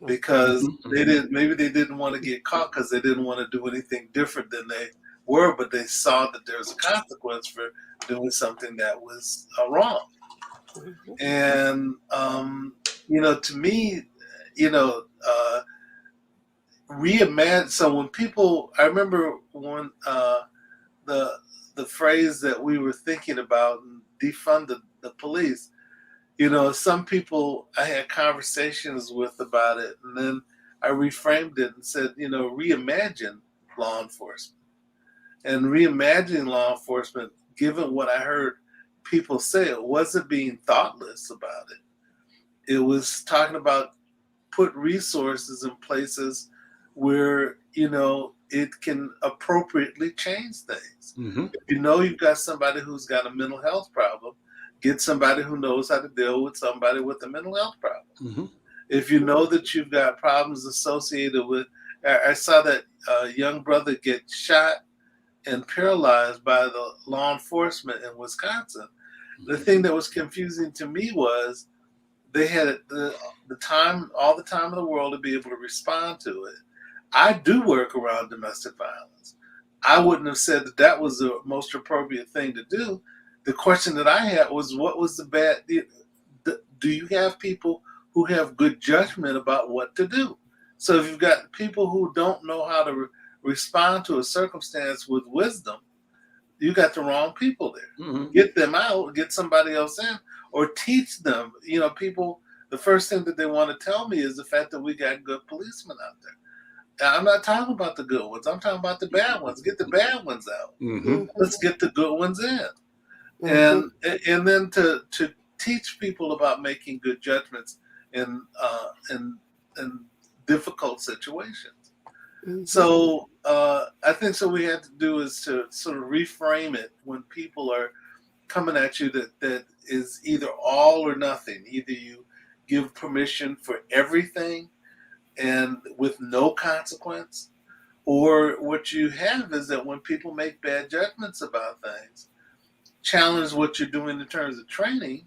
[SPEAKER 3] because they didn't want to get caught because they didn't want to do anything different than they were, but they saw that there was a consequence for doing something that was wrong. And you know, to me, you know, reimagine. So when people, I remember when the phrase that we were thinking about, defund the police. You know, some people I had conversations with about it, and then I reframed it and said, you know, reimagine law enforcement. And reimagining law enforcement, given what I heard people say, it wasn't being thoughtless about it. It was talking about put resources in places where, you know, it can appropriately change things. Mm-hmm. If you know you've got somebody who's got a mental health problem, get somebody who knows how to deal with somebody with a mental health problem. Mm-hmm. If you know that you've got problems associated with, I saw that young brother get shot and paralyzed by the law enforcement in Wisconsin. Mm-hmm. The thing that was confusing to me was they had the time, all the time in the world to be able to respond to it. I do work around domestic violence. I wouldn't have said that was the most appropriate thing to do. The question that I had was, what was the bad? Do you have people who have good judgment about what to do? So if you've got people who don't know how to respond to a circumstance with wisdom, you got the wrong people there.
[SPEAKER 1] Mm-hmm.
[SPEAKER 3] Get them out, get somebody else in, or teach them. You know, people, the first thing that they want to tell me is the fact that we got good policemen out there. And I'm not talking about the good ones. I'm talking about the bad ones. Get the bad ones out.
[SPEAKER 1] Mm-hmm.
[SPEAKER 3] Let's get the good ones in. And then to teach people about making good judgments in difficult situations. So I think so we had to do is to sort of reframe it when people are coming at you that is either all or nothing. Either you give permission for everything and with no consequence, or what you have is that when people make bad judgments about things, challenge what you're doing in terms of training,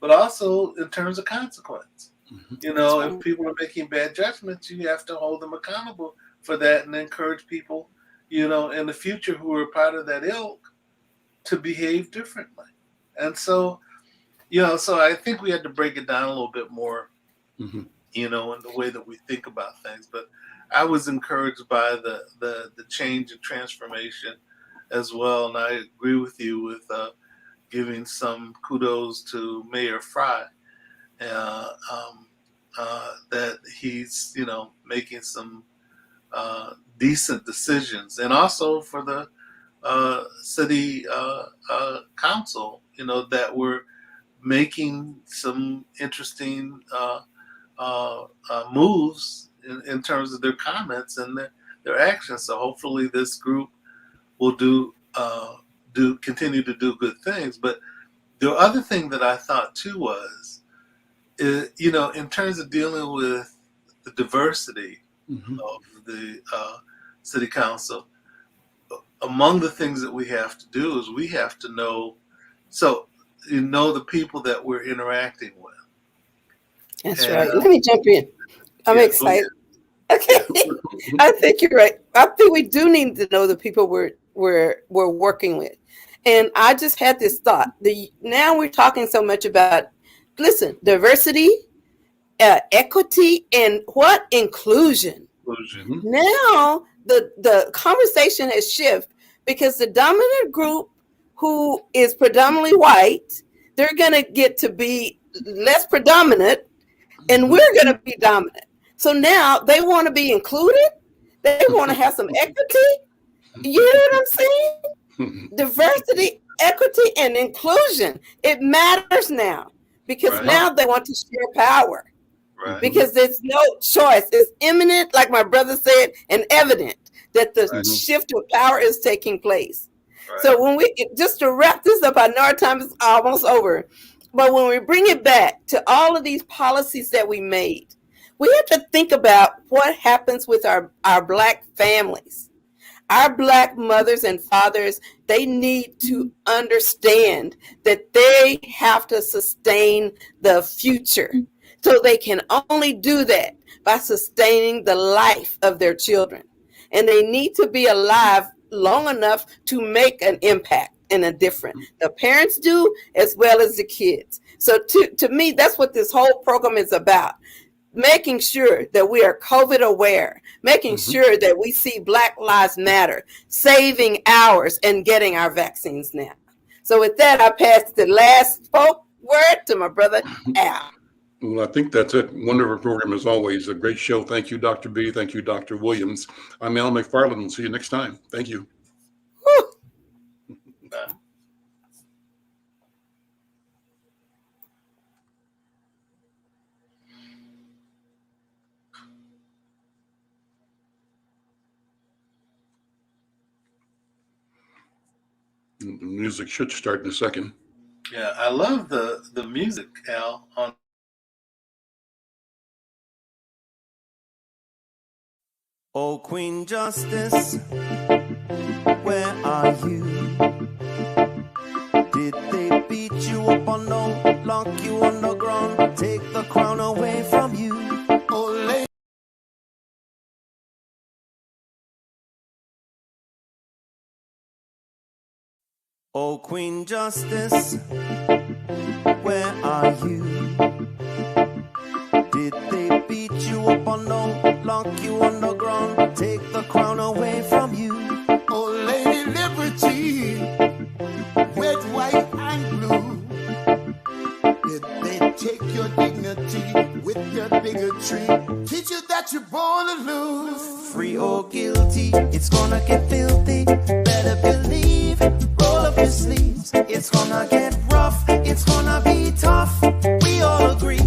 [SPEAKER 3] but also in terms of consequence.
[SPEAKER 1] Mm-hmm.
[SPEAKER 3] You know, if people are making bad judgments, you have to hold them accountable for that and encourage people, you know, in the future who are part of that ilk to behave differently. And so, you know, so I think we had to break it down a little bit more,
[SPEAKER 1] Mm-hmm.
[SPEAKER 3] you know, in the way that we think about things. But I was encouraged by the change and transformation as well. And I agree with you with giving some kudos to Mayor Fry, that he's, you know, making some decent decisions, and also for the city council, you know, that we're making some interesting moves in terms of their comments and their actions. So hopefully this group will continue to do good things. But the other thing that I thought too was, you know, in terms of dealing with the diversity
[SPEAKER 1] Mm-hmm.
[SPEAKER 3] of the city council, among the things that we have to do is we have to know, so you know, the people that we're interacting with.
[SPEAKER 2] That's right. Let me jump in. I'm excited. Okay. I think you're right. I think we do need to know the people we're working with. And I just had this thought. Now we're talking so much about, listen, diversity, equity, and what? Inclusion.
[SPEAKER 1] Mm-hmm.
[SPEAKER 2] Now the conversation has shifted because the dominant group, who is predominantly white, they're going to get to be less predominant, and we're going to be dominant. So now they want to be included. They want to have some equity. You know what I'm saying? Diversity, equity, and inclusion. It matters now because now they want to share power.
[SPEAKER 3] Right.
[SPEAKER 2] Because there's no choice. It's imminent, like my brother said, and evident that the shift of power is taking place. Right. So when we, just to wrap this up, I know our time is almost over, but when we bring it back to all of these policies that we made, we have to think about what happens with our Black families. Our Black mothers and fathers, they need to understand that they have to sustain the future. So they can only do that by sustaining the life of their children. And they need to be alive long enough to make an impact and a difference. The parents do as well as the kids. So to me, that's what this whole program is about. Making sure that we are COVID aware, making sure that we see Black Lives Matter, saving ours, and getting our vaccines now. So with that, I pass the last word to my brother, Al.
[SPEAKER 1] Well, I think that's it. Wonderful program as always. A great show. Thank you, Dr. B. Thank you, Dr. Williams. I'm Al McFarlane. We'll see you next time. Thank you. The music should start in a second.
[SPEAKER 3] Yeah, I love the music, Al, on
[SPEAKER 4] Oh, Queen Justice, where are you? Did they beat you up or no? Lock you on the ground, take the crown away from you? Oh, oh, Queen Justice, where are you? Did they beat you up or no? lock you underground, take the crown away from you.
[SPEAKER 5] Oh, Lady Liberty, red, white, and blue. Did they take your dignity with their bigotry? Teach you that you're born to lose.
[SPEAKER 4] Free or guilty, it's gonna get filthy. Better believe, roll up your sleeves. It's gonna get rough, it's gonna be tough. We all agree,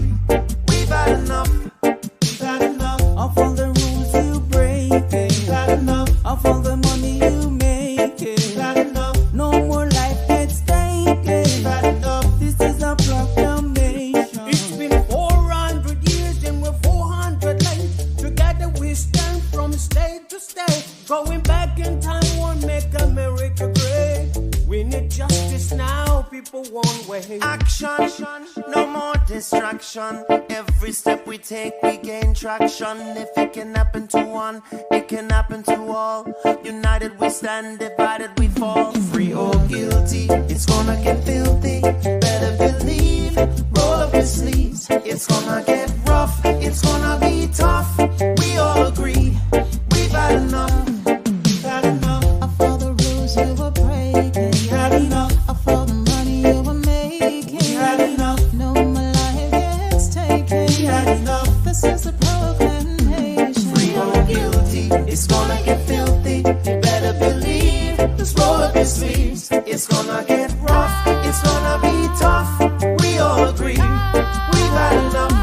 [SPEAKER 4] we've had enough.
[SPEAKER 6] We've had enough of all the rules you break. We've had enough of all the money you make. We've had enough, no more life gets taken. We've had enough, this is a proclamation.
[SPEAKER 7] It's been 400 years and we're 400 late. Together we stand from state to state. Going back in time won't make America great. We need justice now, people won't wait.
[SPEAKER 4] Action, no more distraction. Every step we take, we gain traction. If it can happen to one, it can happen to all. United we stand, divided we fall. Free or guilty, it's gonna get filthy. Better believe, roll up your sleeves. It's gonna get rough, it's gonna be tough. We all agree, we've had enough.
[SPEAKER 6] We've had enough of all the rules you were breaking.
[SPEAKER 7] We had enough
[SPEAKER 6] Of all the money you were making.
[SPEAKER 7] We had enough.
[SPEAKER 6] No more life gets taken.
[SPEAKER 7] We had enough.
[SPEAKER 6] This is a proclamation.
[SPEAKER 4] Free or guilty, it's gonna get filthy. Better believe, just roll up your sleeves. It's gonna get rough, it's gonna be tough. We all agree, we've had enough.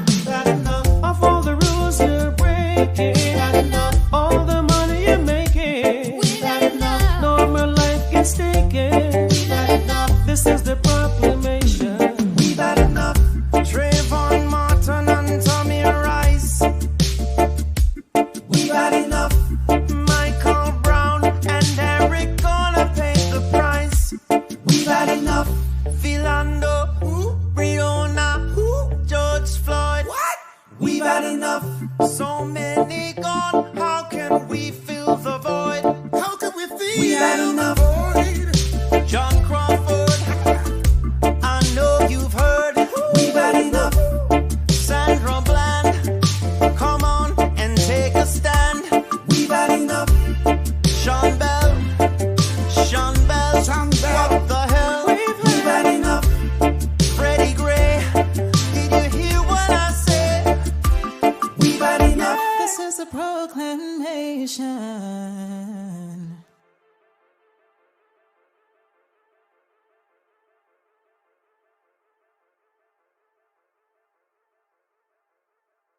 [SPEAKER 7] We've had enough of all the rules you're breaking.
[SPEAKER 6] We've had enough.
[SPEAKER 7] All the money you're making.
[SPEAKER 6] We've had enough.
[SPEAKER 7] No more life gets taken.
[SPEAKER 6] We've had enough.
[SPEAKER 7] This is the proclamation.
[SPEAKER 4] We've had enough. Trayvon Martin and Tommy Rice. We've had enough. Michael Brown and Eric gonna pay the price. We've had enough. Philando, Breonna, George Floyd. What? We've had enough. So many gone. How can we fill the void?
[SPEAKER 5] How can we feel?
[SPEAKER 4] We had enough. John Crawford, I know you've heard. We've had enough. Sandra Bland, come on and take a stand. We've had enough. Sean Bell, what the hell? We've had enough. Freddie Gray, did you hear what I said? We've had enough.
[SPEAKER 6] This is a proclamation.